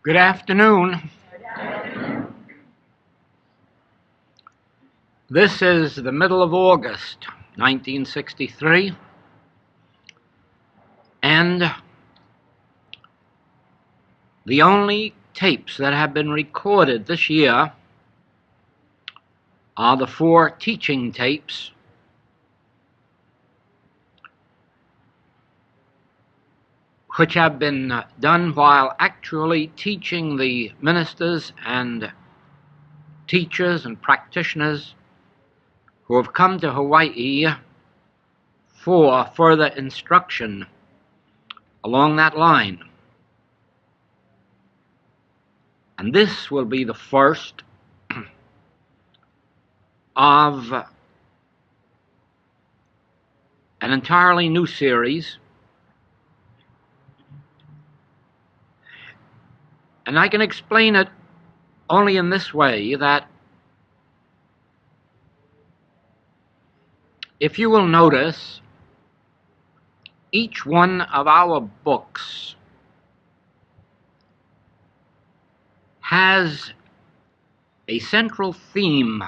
Good afternoon. This is the middle of August, 1963, and the only tapes that have been recorded this year are the 4 teaching tapes which have been done while actually teaching the ministers and teachers and practitioners who have come to Hawaii for further instruction along that line. And this will be the first of an entirely new series. And I can explain it only in this way, that if you will notice, each one of our books has a central theme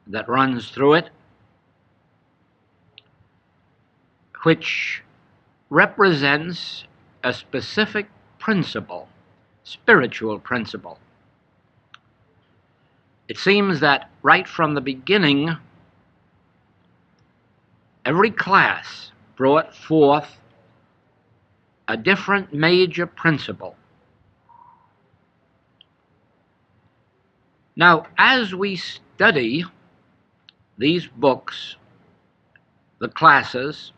that runs through it, which represents a specific principle, spiritual principle. It seems that right from the beginning, every class brought forth a different major principle. Now, as we study these books, the classes,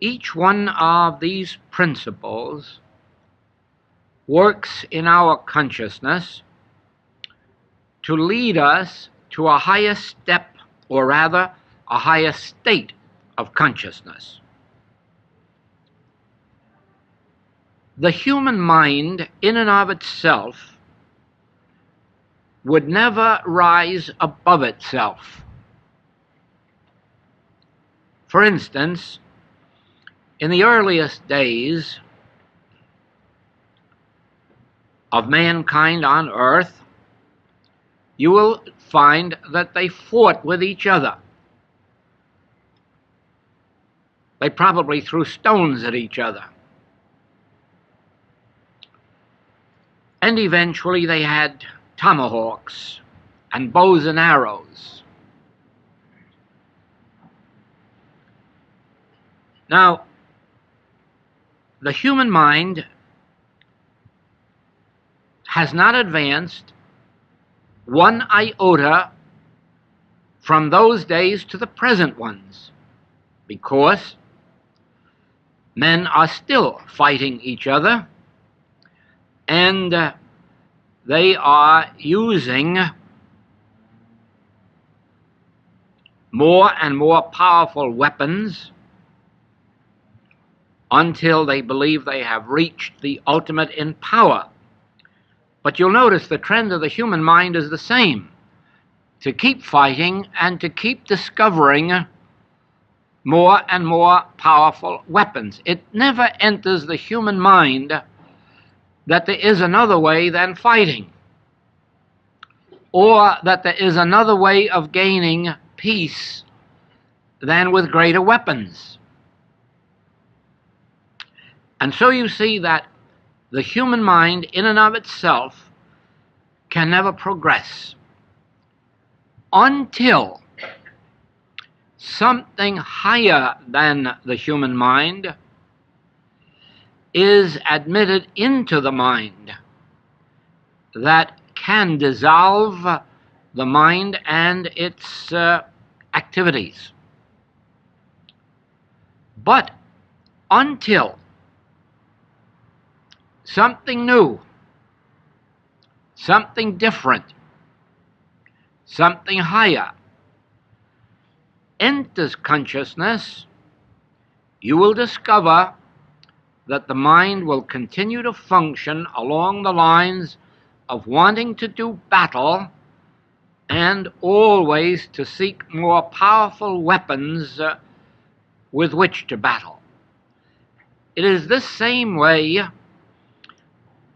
each one of these principles works in our consciousness to lead us to a higher step, or rather, a higher state of consciousness. The human mind, in and of itself, would never rise above itself. For instance, in the earliest days of mankind on earth, you will find that they fought with each other. They probably threw stones at each other. And eventually they had tomahawks and bows and arrows. Now, the human mind has not advanced one iota from those days to the present ones, because men are still fighting each other, and they are using more and more powerful weapons until they believe they have reached the ultimate in power. But you'll notice the trend of the human mind is the same: to keep fighting and to keep discovering more and more powerful weapons. It never enters the human mind that there is another way than fighting, or that there is another way of gaining peace than with greater weapons. And so you see that the human mind, in and of itself, can never progress until something higher than the human mind is admitted into the mind that can dissolve the mind and its activities. But until something new, something different, something higher enters consciousness, you will discover that the mind will continue to function along the lines of wanting to do battle and always to seek more powerful weapons with which to battle. It is this same way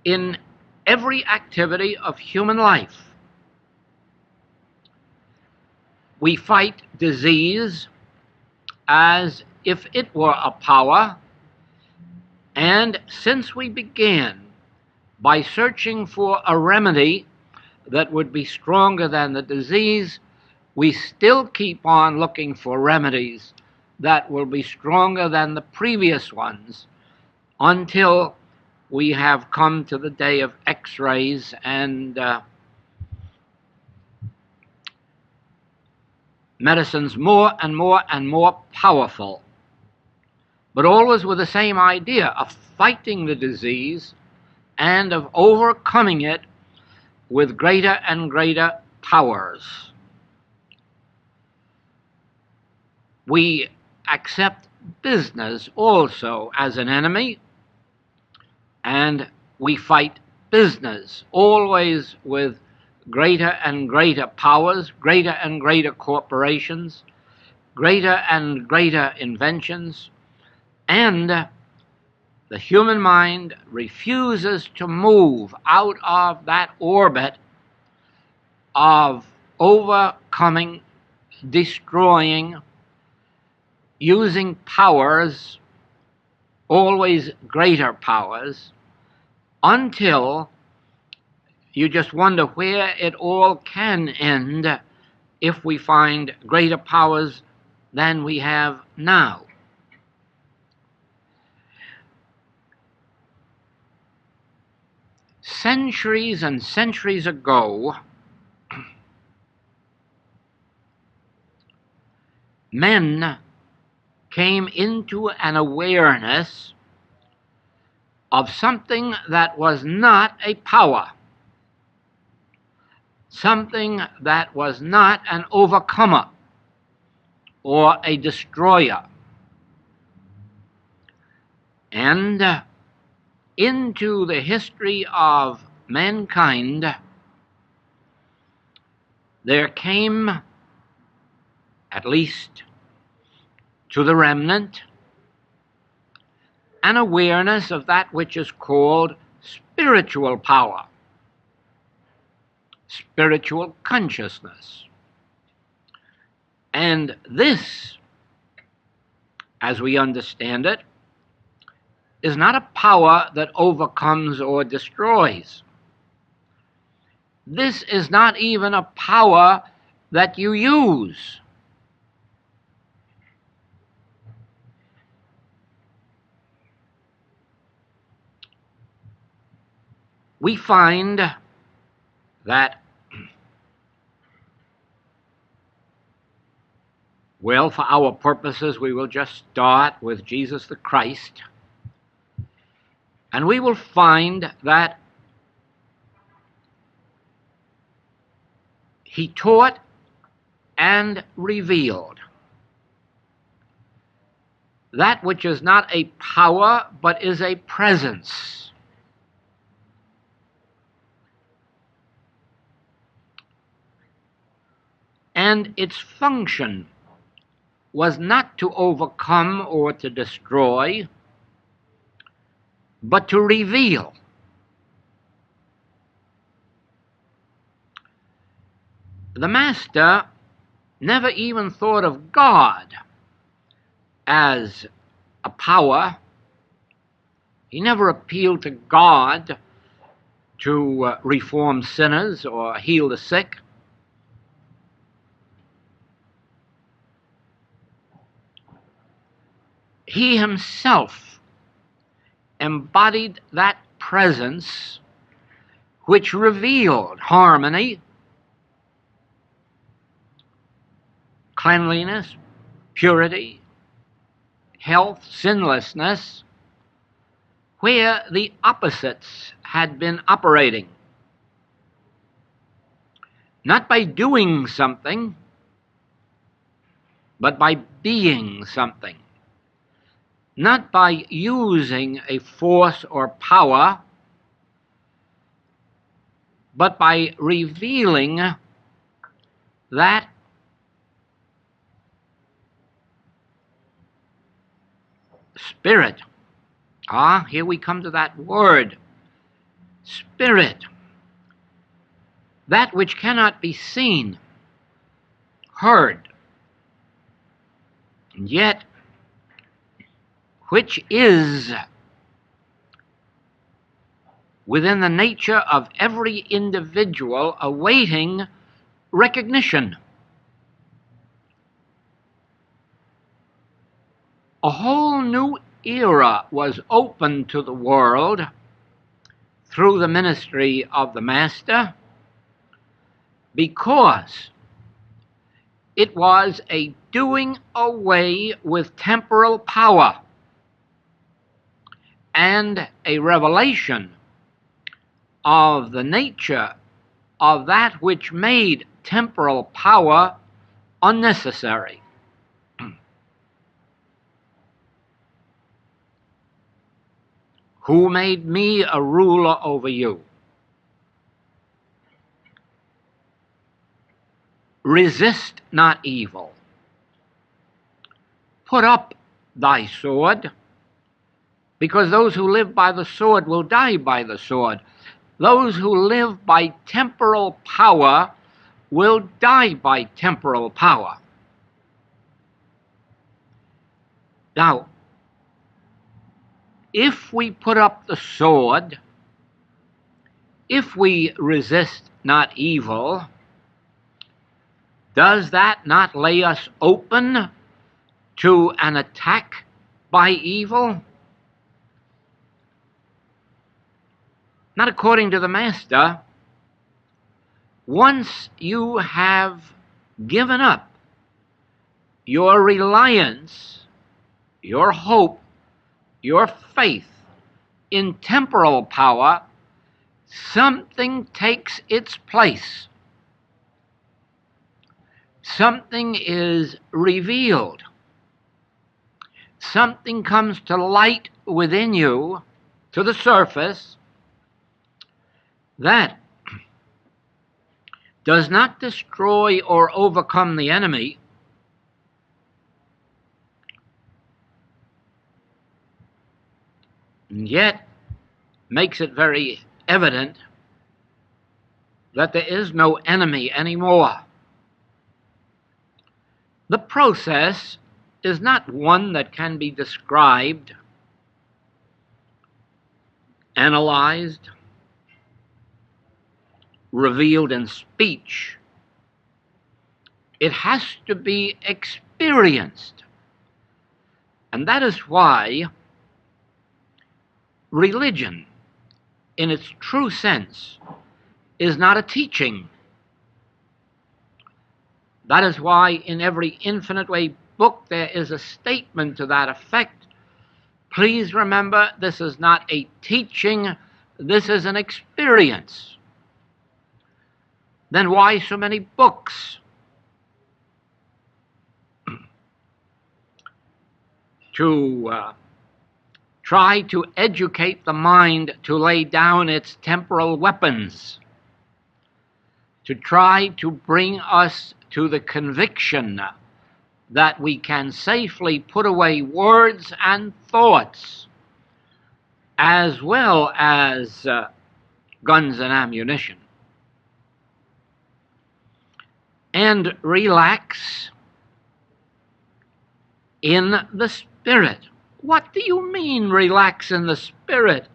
in every activity of human life. We fight disease as if it were a power, and since we began by searching for a remedy that would be stronger than the disease, we still keep on looking for remedies that will be stronger than the previous ones until we have come to the day of X-rays and medicines more and more and more powerful, but always with the same idea of fighting the disease and of overcoming it with greater and greater powers. We accept business also as an enemy, and we fight business always with greater and greater powers, greater and greater corporations, greater and greater inventions, and the human mind refuses to move out of that orbit of overcoming, destroying, using powers, always greater powers, until you just wonder where it all can end if we find greater powers than we have now. Centuries and centuries ago, men came into an awareness of something that was not a power, something that was not an overcomer or a destroyer. And into the history of mankind, there came, at least to the remnant, an awareness of that which is called spiritual power, spiritual consciousness. And this, as we understand it, is not a power that overcomes or destroys. This is not even a power that you use. We find that, well, for our purposes, we will just start with Jesus the Christ, and we will find that he taught and revealed that which is not a power, but is a presence. And its function was not to overcome or to destroy, but to reveal. The Master never even thought of God as a power. He never appealed to God to reform sinners or heal the sick. He himself embodied that presence which revealed harmony, cleanliness, purity, health, sinlessness, where the opposites had been operating. Not by doing something, but by being something. Not by using a force or power, but by revealing that spirit. Here we come to that word. spirit, that which cannot be seen, heard, and yet which is within the nature of every individual awaiting recognition. A whole new era was opened to the world through the ministry of the Master, because it was a doing away with temporal power and a revelation of the nature of that which made temporal power unnecessary. Who made me a ruler over you? Resist not evil. Put up thy sword, because those who live by the sword will die by the sword. Those who live by temporal power will die by temporal power. Now, if we put up the sword, if we resist not evil, does that not lay us open to an attack by evil? Not according to the Master. Once you have given up your reliance, your hope, your faith in temporal power, something takes its place. Something is revealed. Something comes to light within you, to the surface, that does not destroy or overcome the enemy, and yet makes it very evident that there is no enemy anymore. The process is not one that can be described, analyzed, revealed in speech. It has to be experienced. And that is why religion, in its true sense, is not a teaching. That is why in every Infinite Way book there is a statement to that effect. Please remember, this is not a teaching, this is an experience. Then why so many books? To try to educate the mind to lay down its temporal weapons, to try to bring us to the conviction that we can safely put away words and thoughts, as well as guns and ammunition, and relax in the spirit. What do you mean, relax in the spirit?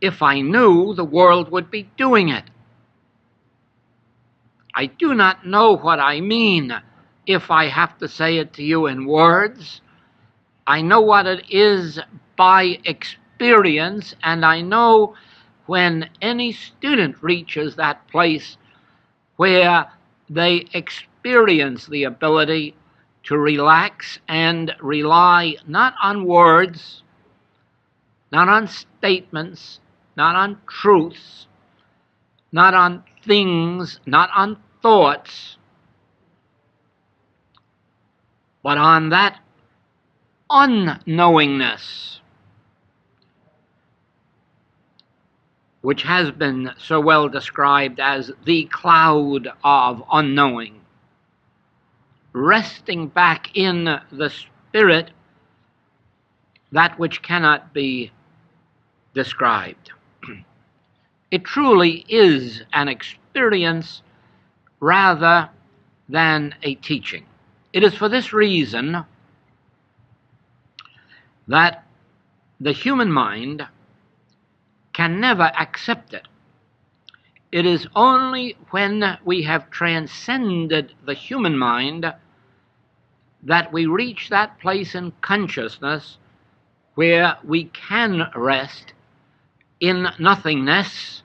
If I knew, the world would be doing it. I do not know what I mean if I have to say it to you in words. I know what it is by experience, and I know when any student reaches that place where they experience the ability to relax and rely not on words, not on statements, not on truths, not on things, not on thoughts, but on that unknowingness which has been so well described as the cloud of unknowing. Resting back in the spirit that which cannot be described. It truly is an experience rather than a teaching. It is for this reason that the human mind can never accept it. It is only when we have transcended the human mind that we reach that place in consciousness where we can rest in nothingness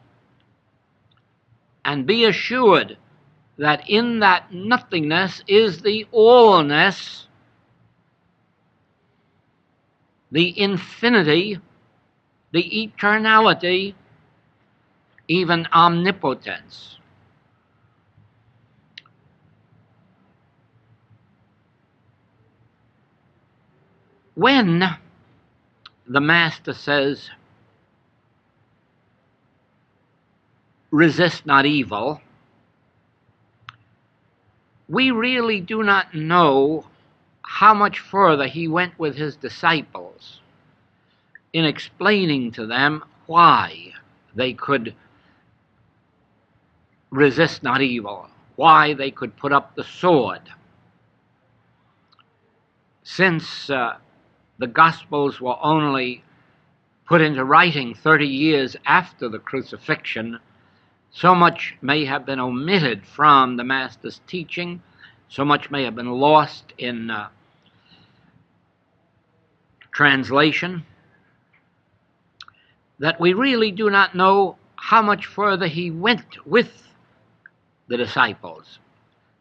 and be assured that in that nothingness is the allness, the infinity, the eternality, even omnipotence. When the Master says, resist not evil, we really do not know how much further he went with his disciples in explaining to them why they could resist not evil, why they could put up the sword. Since the Gospels were only put into writing 30 years after the crucifixion, so much may have been omitted from the Master's teaching, so much may have been lost in translation, that we really do not know how much further he went with the disciples.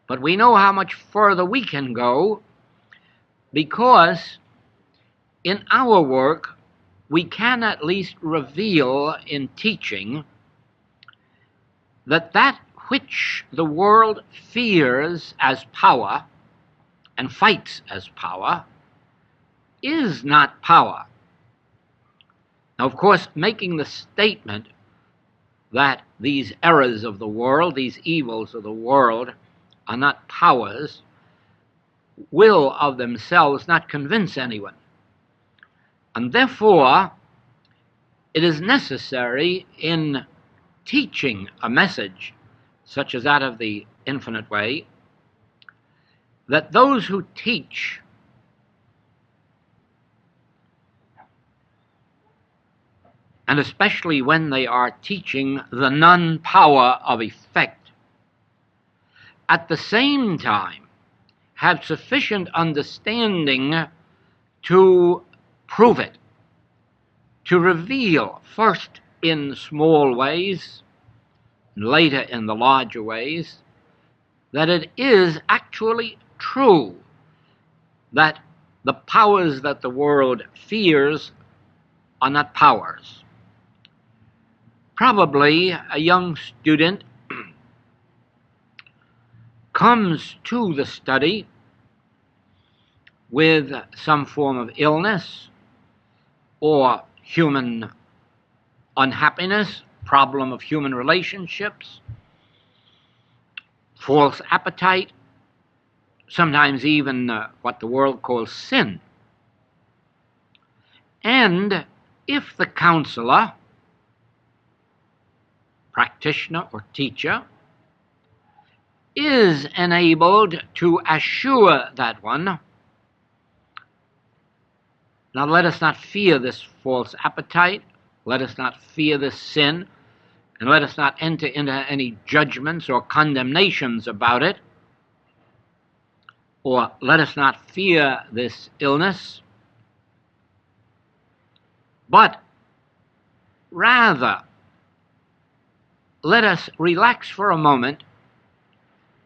But we know how much further we can go, because in our work we can at least reveal in teaching that that which the world fears as power and fights as power is not power. Now, of course, making the statement that these errors of the world, these evils of the world, are not powers, will of themselves not convince anyone. And therefore, it is necessary in teaching a message such as that of the infinite way, that those who teach and especially when they are teaching the non-power of effect, at the same time have sufficient understanding to prove it, to reveal first in small ways, later in the larger ways, that it is actually true that the powers that the world fears are not powers. Probably a young student comes to the study with some form of illness or human unhappiness, problem of human relationships, false appetite, sometimes even what the world calls sin. And if the counselor, practitioner, or teacher is enabled to assure that one, now let us not fear this false appetite, let us not fear this sin, and let us not enter into any judgments or condemnations about it, or let us not fear this illness, but rather let us relax for a moment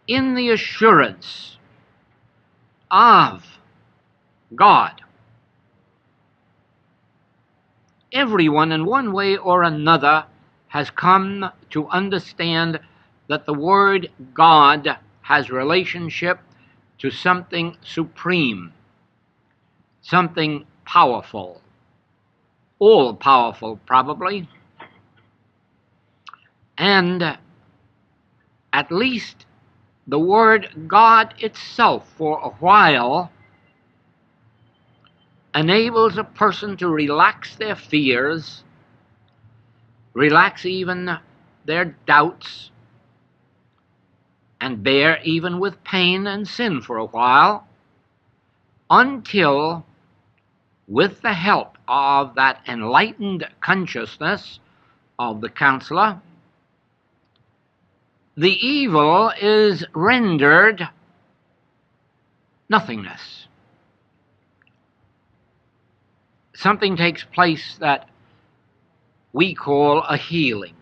in the assurance of God. Everyone in one way or another has come to understand that the word God has relationship to something supreme, something powerful, all-powerful probably, and at least the word God itself for a while enables a person to relax their fears, relax even their doubts, and bear even with pain and sin for a while, until, with the help of that enlightened consciousness of the counselor, the evil is rendered nothingness. Something takes place that we call a healing.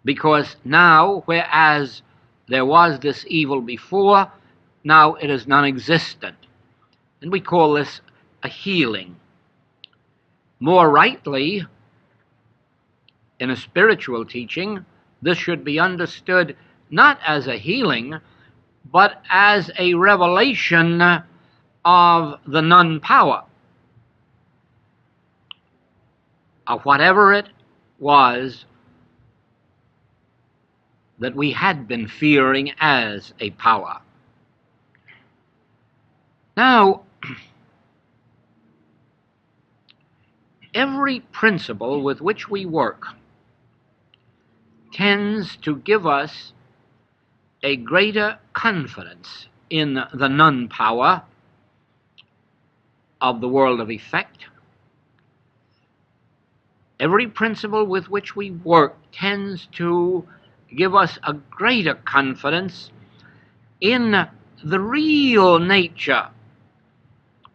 Because now, whereas there was this evil before, now it is non-existent. And we call this a healing. More rightly, in a spiritual teaching, this should be understood not as a healing, but as a revelation of the non-power of whatever it was that we had been fearing as a power. Now, every principle with which we work tends to give us a greater confidence in the non-power of the world of effect. Every principle with which we work tends to give us a greater confidence in the real nature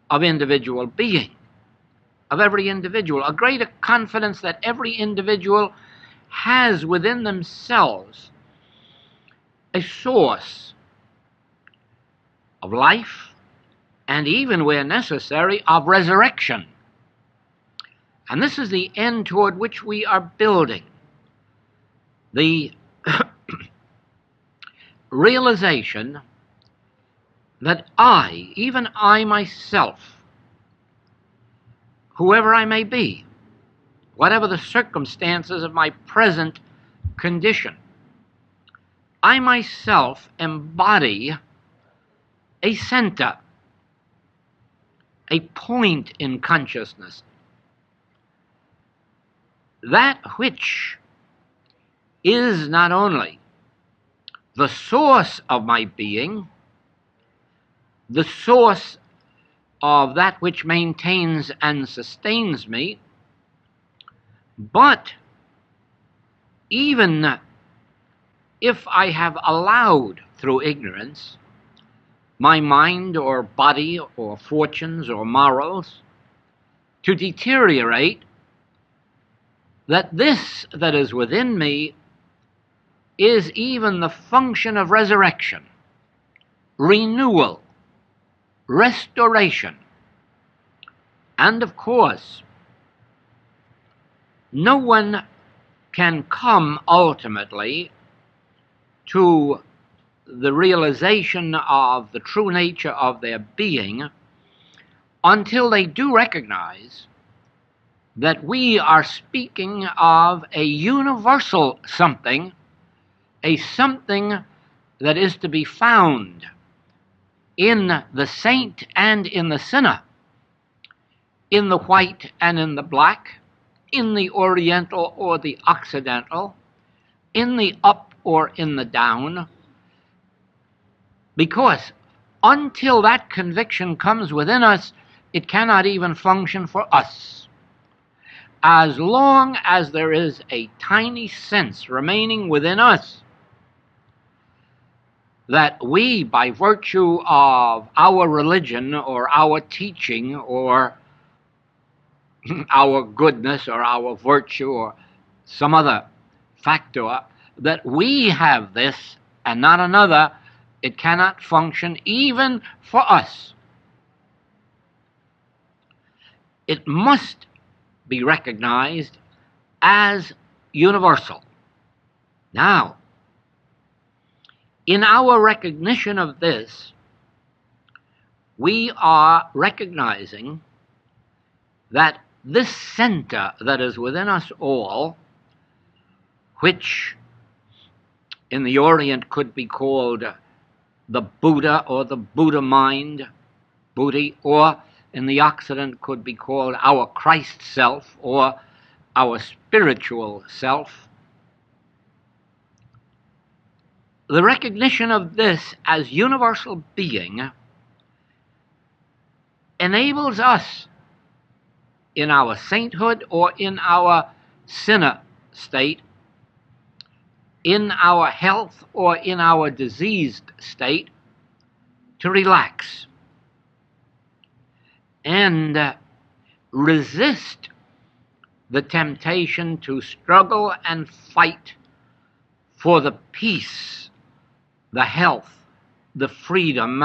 of individual being, of every individual, a greater confidence that every individual has within themselves a source of life, and even, where necessary, of resurrection. And this is the end toward which we are building. The realization that I, even I myself, whoever I may be, whatever the circumstances of my present condition, I myself embody a center, a point in consciousness, that which is not only the source of my being, the source of that which maintains and sustains me, but even if I have allowed, through ignorance, my mind or body or fortunes or morals to deteriorate, that this that is within me is even the function of resurrection, renewal, restoration. And of course, no one can come ultimately to the realization of the true nature of their being until they do recognize that we are speaking of a universal something, a something that is to be found in the saint and in the sinner, in the white and in the black, in the oriental or the occidental, in the up or in the down, because until that conviction comes within us, it cannot even function for us. As long as there is a tiny sense remaining within us that we, by virtue of our religion or our teaching or our goodness or our virtue or some other factor, that we have this and not another, it cannot function even for us. It must be recognized as universal. Now, in our recognition of this, we are recognizing that this center that is within us all, which in the Orient could be called the Buddha or the Buddha mind, Buddhi, or in the Occident could be called our Christ self or our spiritual self. The recognition of this as universal being enables us in our sainthood or in our sinner state, in our health or in our diseased state, to relax and resist the temptation to struggle and fight for the peace, the health, the freedom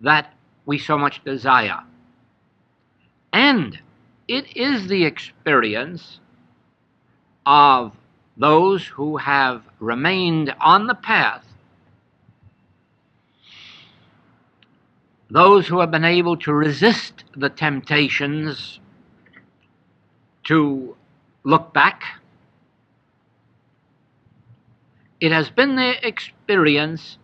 that we so much desire. And it is the experience of those who have remained on the path, those who have been able to resist the temptations to look back. It has been their experience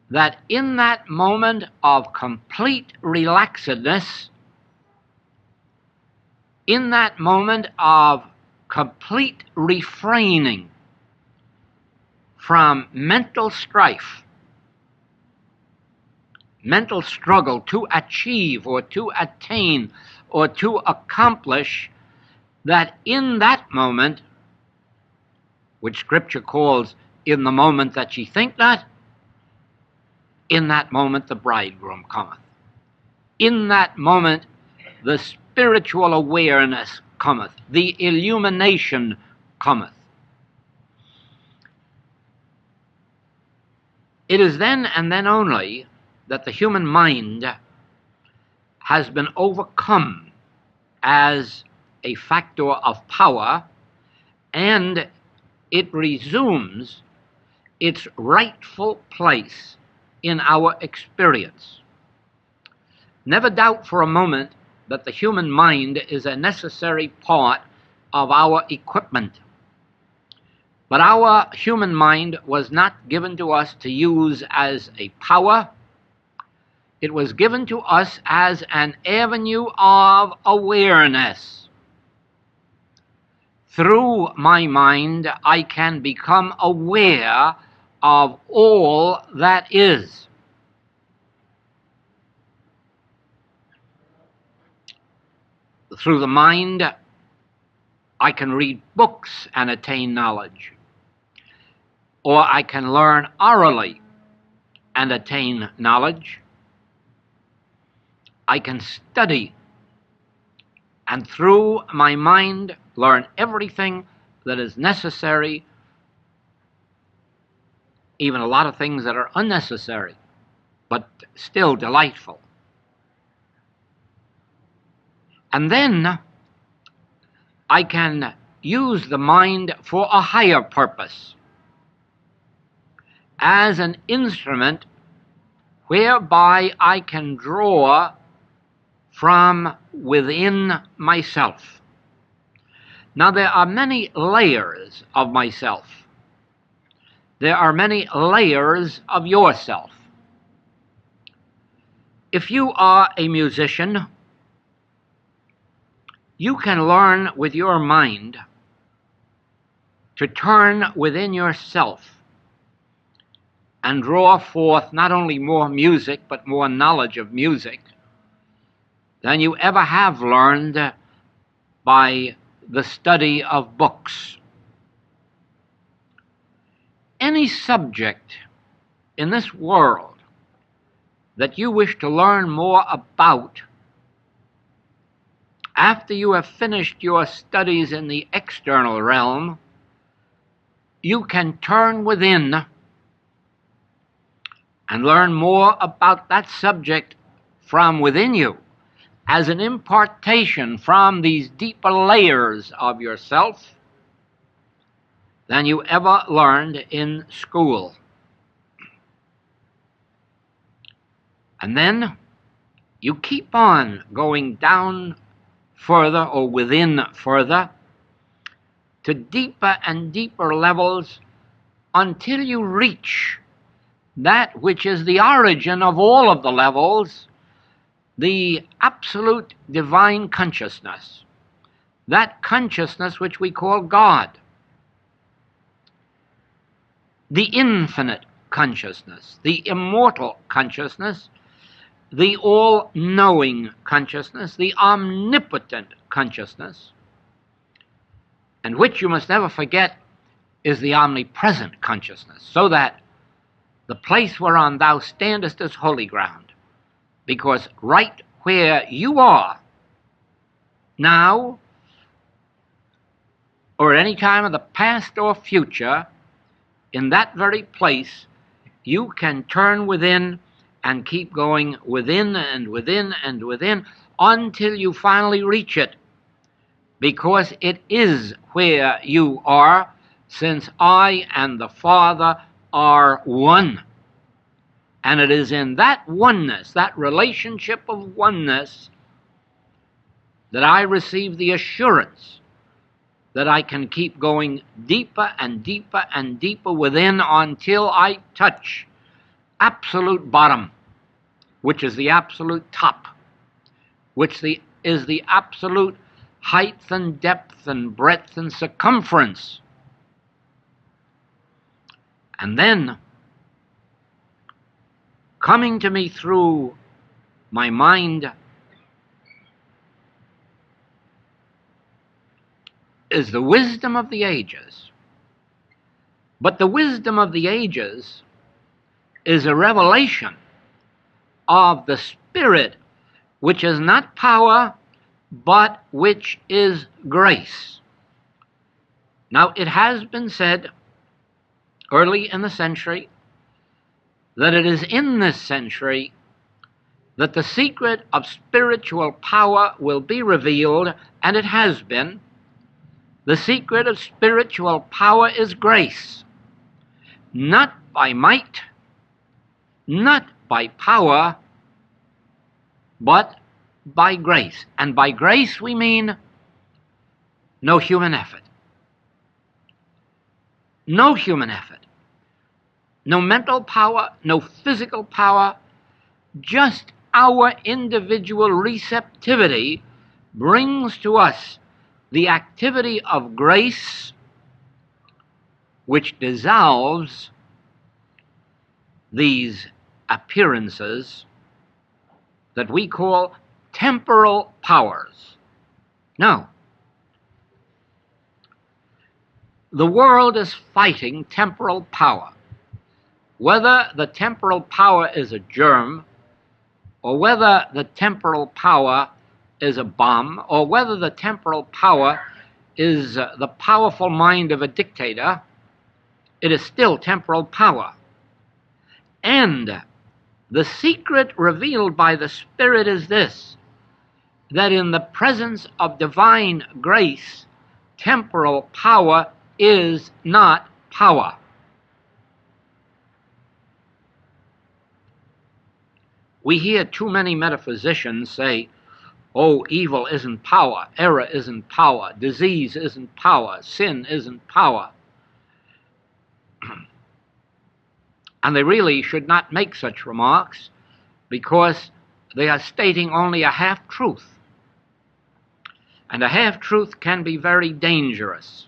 that in that moment of complete relaxedness, in that moment of complete refraining from mental strife, mental struggle to achieve or to attain or to accomplish, that in that moment, which Scripture calls in the moment that ye think not, in that moment the bridegroom cometh. In that moment the spiritual awareness cometh, the illumination cometh. It is then and then only that the human mind has been overcome as a factor of power, and it resumes its rightful place in our experience. Never doubt for a moment that the human mind is a necessary part of our equipment. But our human mind was not given to us to use as a power. It was given to us as an avenue of awareness. Through my mind, I can become aware of all that is. Through the mind, I can read books and attain knowledge, or I can learn orally and attain knowledge. I can study, and through my mind learn everything that is necessary, even a lot of things that are unnecessary, but still delightful. And then I can use the mind for a higher purpose, as an instrument whereby I can draw from within myself. Now, there are many layers of myself. There are many layers of yourself. If you are a musician, you can learn with your mind to turn within yourself and draw forth not only more music, but more knowledge of music than you ever have learned by the study of books. Any subject in this world that you wish to learn more about after you have finished your studies in the external realm, you can turn within and learn more about that subject from within you as an impartation from these deeper layers of yourself than you ever learned in school. And then you keep on going down further or within further to deeper and deeper levels until you reach that which is the origin of all of the levels, the absolute divine consciousness, that consciousness which we call God, the infinite consciousness, the immortal consciousness, the all-knowing consciousness, the omnipotent consciousness, and which you must never forget is the omnipresent consciousness, so that the place whereon thou standest is holy ground, because right where you are now, or any time of the past or future, in that very place, you can turn within and keep going within and within and within until you finally reach it, because it is where you are, since I and the Father are one. And it is in that oneness, that relationship of oneness, that I receive the assurance that I can keep going deeper and deeper and deeper within until I touch absolute bottom, which is the absolute top, which is the absolute height and depth and breadth and circumference. And then, coming to me through my mind is the wisdom of the ages. But the wisdom of the ages is a revelation of the Spirit, which is not power, but which is grace. Now, it has been said early in the century that it is in this century that the secret of spiritual power will be revealed, and it has been. The secret of spiritual power is grace, not by might, not by power, but by grace. And by grace we mean no human effort. No human effort. No mental power, no physical power, just our individual receptivity brings to us the activity of grace, which dissolves these appearances that we call temporal powers. Now, the world is fighting temporal power. Whether the temporal power is a germ, or whether the temporal power is a bomb, or whether the temporal power is the powerful mind of a dictator, it is still temporal power. And the secret revealed by the Spirit is this, that in the presence of divine grace, temporal power is not power. We hear too many metaphysicians say, oh, evil isn't power, error isn't power, disease isn't power, sin isn't power. And they really should not make such remarks, because they are stating only a half-truth. And a half-truth can be very dangerous.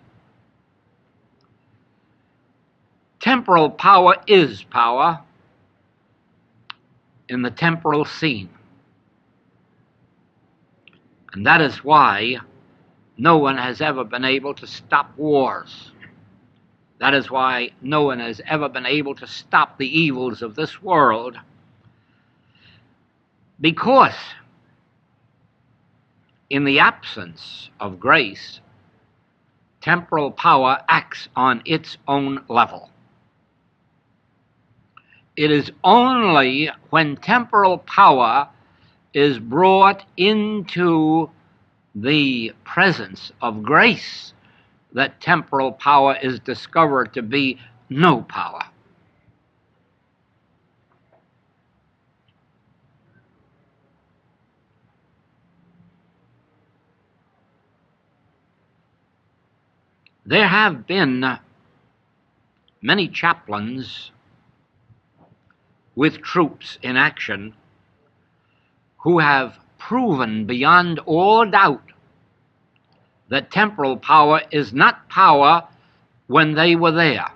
Temporal power is power in the temporal scene. And that is why no one has ever been able to stop wars. That is why no one has ever been able to stop the evils of this world. Because in the absence of grace, temporal power acts on its own level. It is only when temporal power is brought into the presence of grace that temporal power is discovered to be no power. There have been many chaplains with troops in action who have proven beyond all doubt that temporal power is not power when they were there.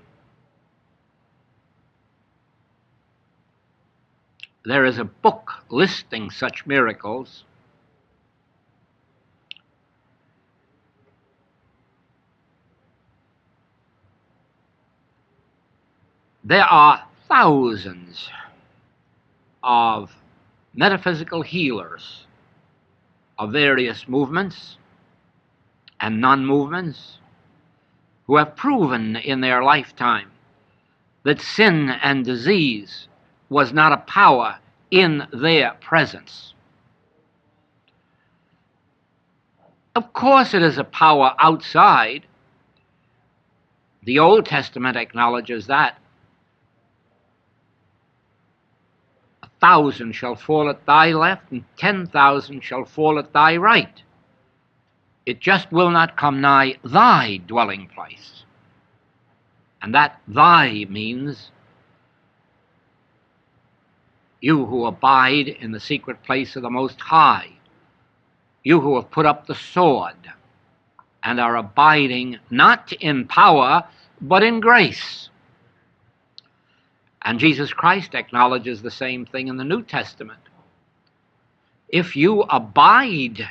There is a book listing such miracles. There are thousands of metaphysical healers of various movements and non-movements who have proven in their lifetime that sin and disease was not a power in their presence. Of course it is a power outside. The Old Testament acknowledges that. 1,000 shall fall at thy left, and 10,000 shall fall at thy right. It just will not come nigh thy dwelling place. And that thy means you who abide in the secret place of the Most High, you who have put up the sword and are abiding not in power, but in grace. And Jesus Christ acknowledges the same thing in the New Testament. If you abide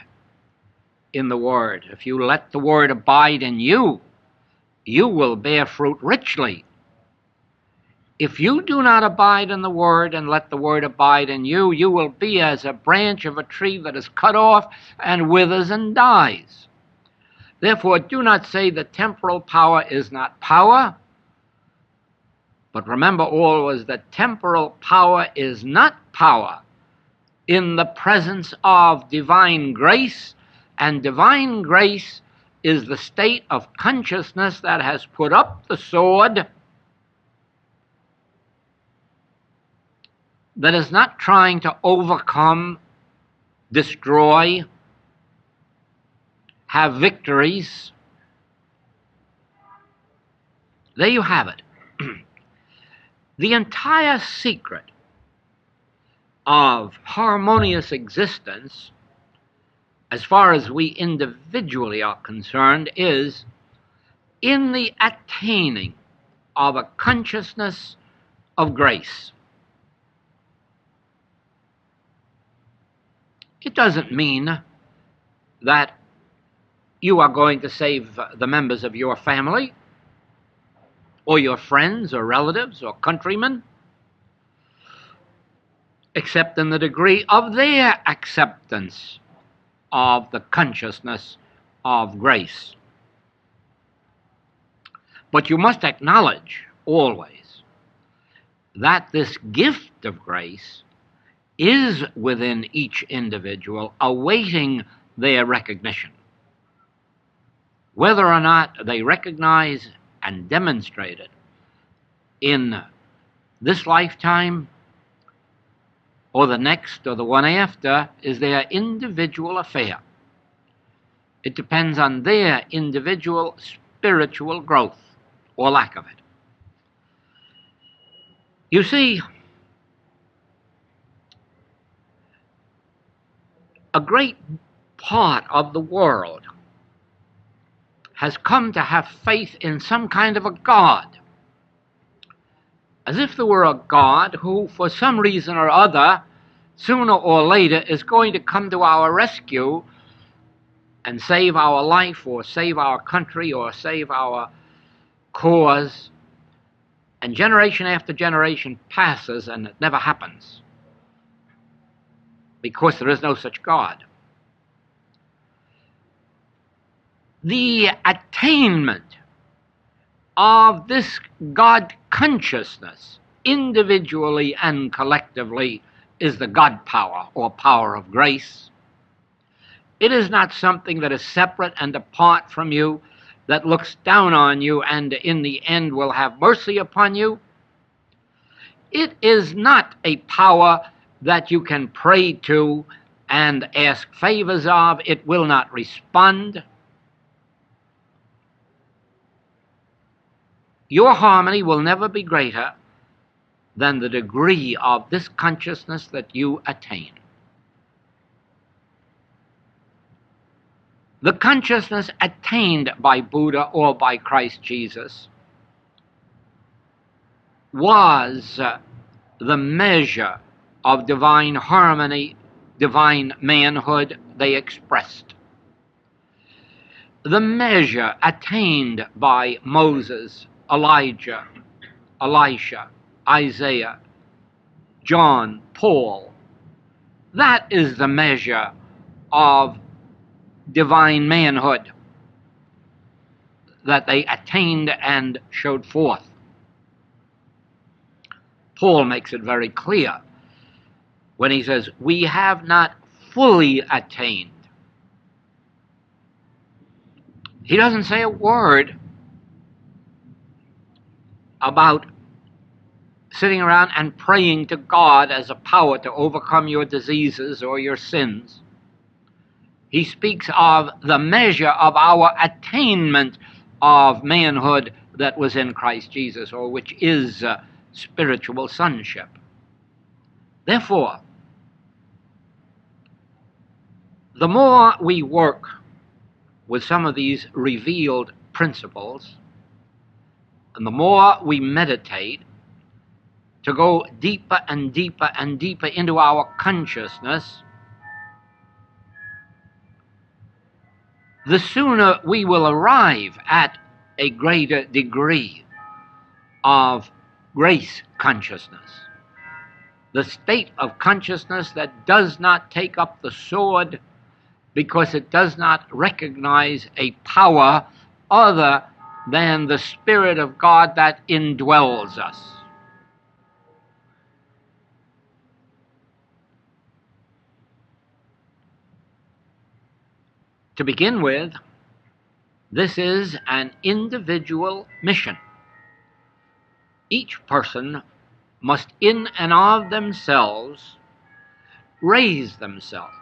in the Word, if you let the Word abide in you, you will bear fruit richly. If you do not abide in the Word and let the Word abide in you, you will be as a branch of a tree that is cut off and withers and dies. Therefore, do not say that temporal power is not power. But remember always that temporal power is not power in the presence of divine grace, and divine grace is the state of consciousness that has put up the sword, that is not trying to overcome, destroy, have victories. There you have it. The entire secret of harmonious existence, as far as we individually are concerned, is in the attaining of a consciousness of grace. It doesn't mean that you are going to save the members of your family, or your friends, or relatives, or countrymen, except in the degree of their acceptance of the consciousness of grace. But you must acknowledge always that this gift of grace is within each individual, awaiting their recognition. Whether or not they recognize and demonstrate it in this lifetime or the next or the one after is their individual affair. It depends on their individual spiritual growth or lack of it. You see, a great part of the world has come to have faith in some kind of a God, as if there were a God who, for some reason or other, sooner or later is going to come to our rescue and save our life, or save our country, or save our cause. And generation after generation passes and it never happens, because there is no such God. The attainment of this God consciousness, individually and collectively, is the God power, or power of grace. It is not something that is separate and apart from you, that looks down on you and in the end will have mercy upon you. It is not a power that you can pray to and ask favors of. It will not respond. Your harmony will never be greater than the degree of this consciousness that you attain. The consciousness attained by Buddha or by Christ Jesus was the measure of divine harmony, divine manhood they expressed. The measure attained by Moses, Elijah, Elisha, Isaiah, John, Paul, that is the measure of divine manhood that they attained and showed forth. Paul makes it very clear when he says, we have not fully attained. He doesn't say a word about sitting around and praying to God as a power to overcome your diseases or your sins. He speaks of the measure of our attainment of manhood that was in Christ Jesus, or which is spiritual sonship. Therefore, the more we work with some of these revealed principles, and the more we meditate to go deeper and deeper and deeper into our consciousness, the sooner we will arrive at a greater degree of grace consciousness, the state of consciousness that does not take up the sword because it does not recognize a power other than the Spirit of God that indwells us. To begin with, this is an individual mission. Each person must in and of themselves raise themselves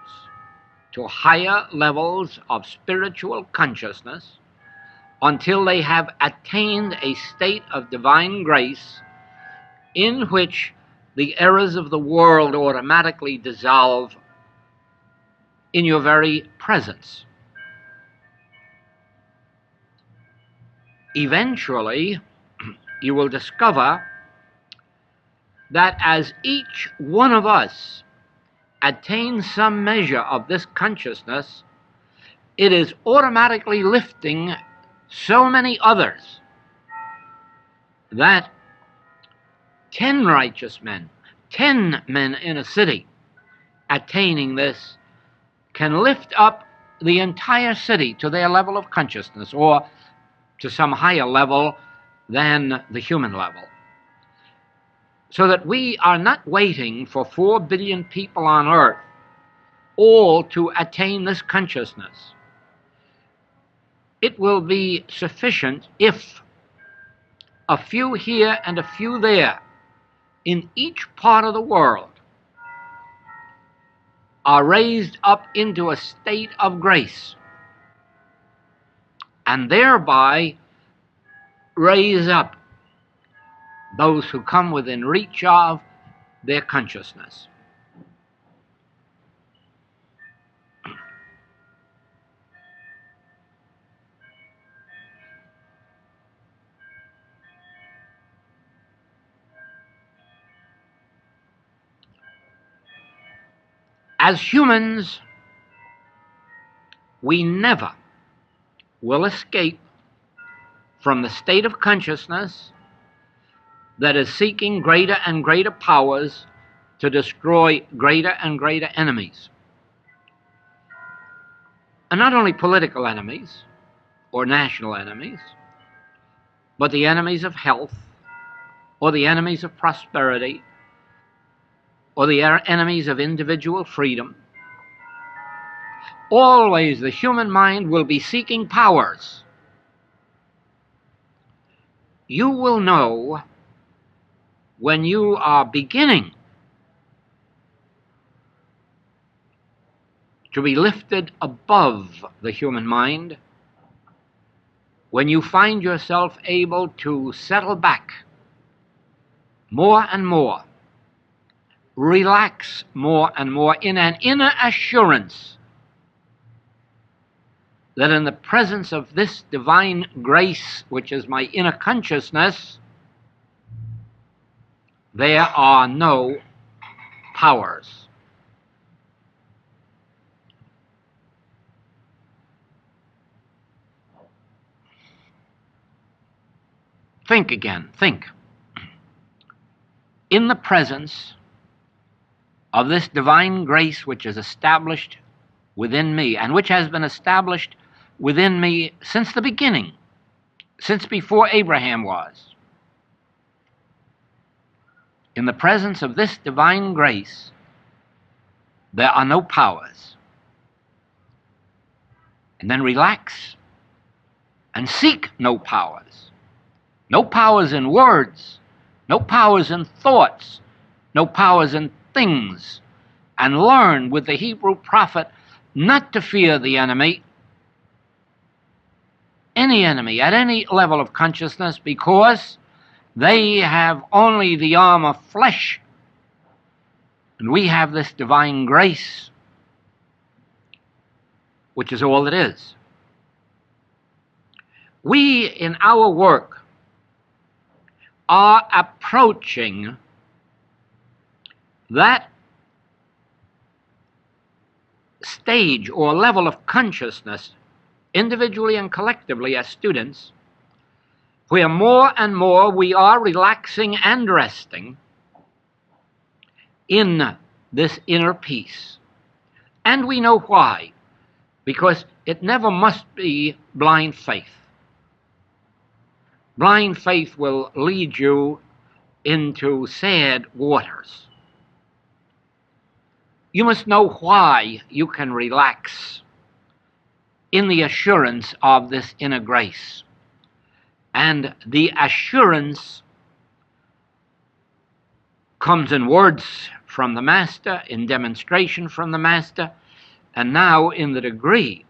to higher levels of spiritual consciousness until they have attained a state of divine grace in which the errors of the world automatically dissolve in your very presence. Eventually, you will discover that as each one of us attains some measure of this consciousness, it is automatically lifting so many others that 10 righteous men, 10 men in a city attaining this can lift up the entire city to their level of consciousness, or to some higher level than the human level. So that we are not waiting for 4 billion people on earth all to attain this consciousness. It will be sufficient if a few here and a few there in each part of the world are raised up into a state of grace, and thereby raise up those who come within reach of their consciousness. As humans, we never will escape from the state of consciousness that is seeking greater and greater powers to destroy greater and greater enemies. And not only political enemies or national enemies, but the enemies of health, or the enemies of prosperity, or the enemies of individual freedom. Always the human mind will be seeking powers. You will know when you are beginning to be lifted above the human mind, when you find yourself able to settle back more and more, relax more and more in an inner assurance that in the presence of this divine grace, which is my inner consciousness, there are no powers. Think again, think. In the presence of this divine grace which is established within me, and which has been established within me since the beginning, since before Abraham was. In the presence of this divine grace, there are no powers. And then relax and seek no powers. No powers in words, no powers in thoughts, no powers in things. And learn with the Hebrew prophet not to fear the enemy, any enemy at any level of consciousness, because they have only the arm of flesh, and we have this divine grace, which is all it is. We, in our work, are approaching that stage or level of consciousness, individually and collectively as students, where more and more we are relaxing and resting in this inner peace. And we know why. Because it never must be blind faith. Blind faith will lead you into sad waters. You must know why you can relax in the assurance of this inner grace. And the assurance comes in words from the Master, in demonstration from the Master, and now in the degree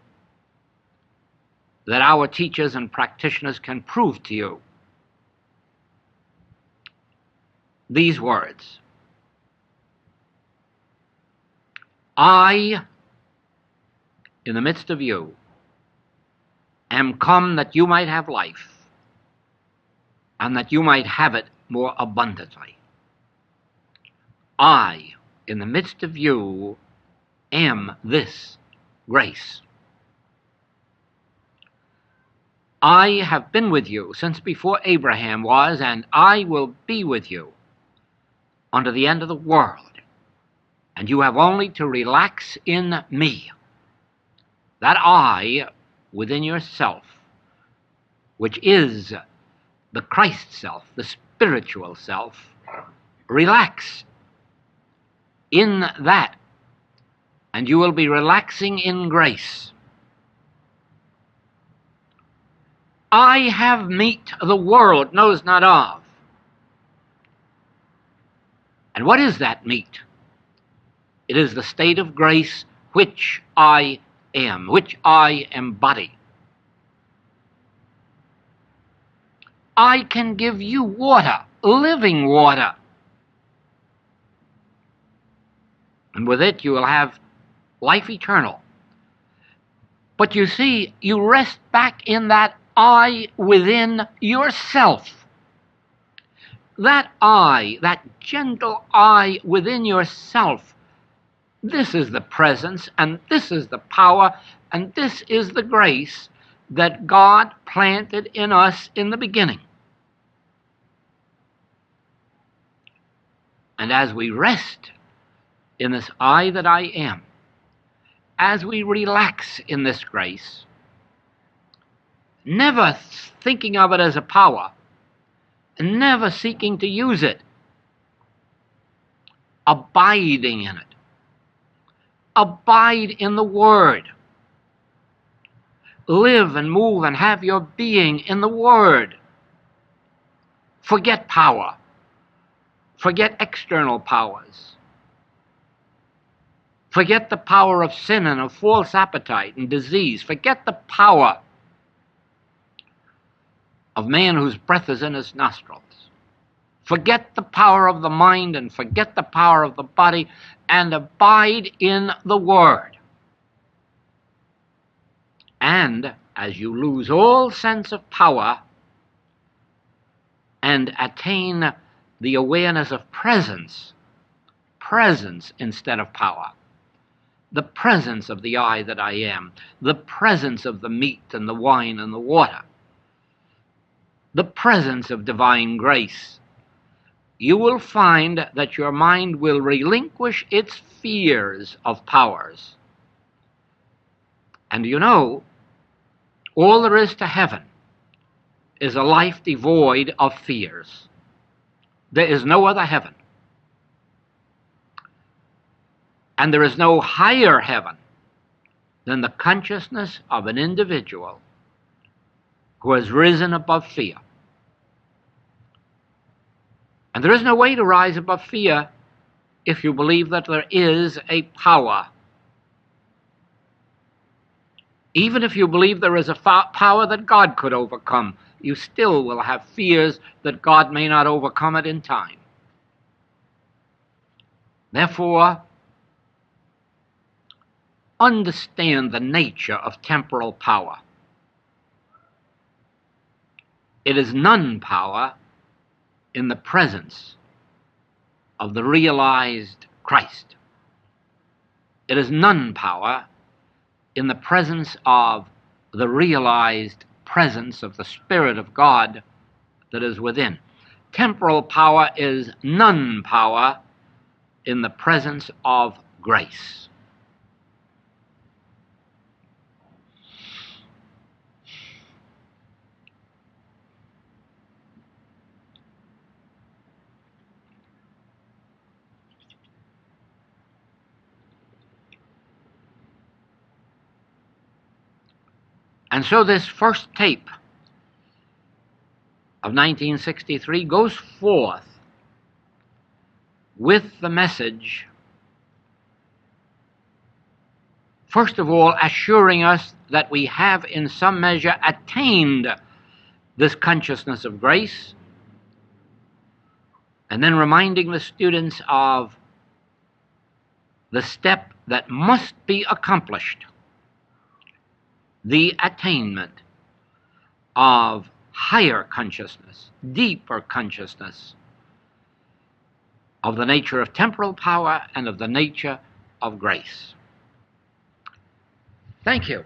that our teachers and practitioners can prove to you these words. I, in the midst of you, am come that you might have life, and that you might have it more abundantly. I, in the midst of you, am this grace. I have been with you since before Abraham was, and I will be with you unto the end of the world. And you have only to relax in me. That I within yourself, which is the Christ self, the spiritual self, relax in that, and you will be relaxing in grace. I have meat the world knows not of. And what is that meat? It is the state of grace which I am, which I embody. I can give you water, living water. And with it you will have life eternal. But you see, you rest back in that I within yourself. That I, that gentle I within yourself, this is the presence, and this is the power, and this is the grace that God planted in us in the beginning. And as we rest in this I that I am, as we relax in this grace, never thinking of it as a power, and never seeking to use it, abiding in it. Abide in the Word. Live and move and have your being in the Word. Forget power. Forget external powers. Forget the power of sin and of false appetite and disease. Forget the power of man whose breath is in his nostrils. Forget the power of the mind and forget the power of the body, and abide in the Word. And as you lose all sense of power and attain the awareness of presence instead of power, the presence of the I that I am, the presence of the meat and the wine and the water, the presence of divine grace, you will find that your mind will relinquish its fears of powers. And you know, all there is to heaven is a life devoid of fears. There is no other heaven. And there is no higher heaven than the consciousness of an individual who has risen above fear. And there is no way to rise above fear if you believe that there is a power. Even if you believe there is a power that God could overcome, you still will have fears that God may not overcome it in time. Therefore, understand the nature of temporal power. It is non-power in the presence of the realized Christ. It is non-power in the presence of the realized presence of the Spirit of God that is within. Temporal power is non-power in the presence of grace. And so this first tape of 1963 goes forth with the message, first of all, assuring us that we have in some measure attained this consciousness of grace, and then reminding the students of the step that must be accomplished, the attainment of higher consciousness, deeper consciousness of the nature of temporal power and of the nature of grace. Thank you.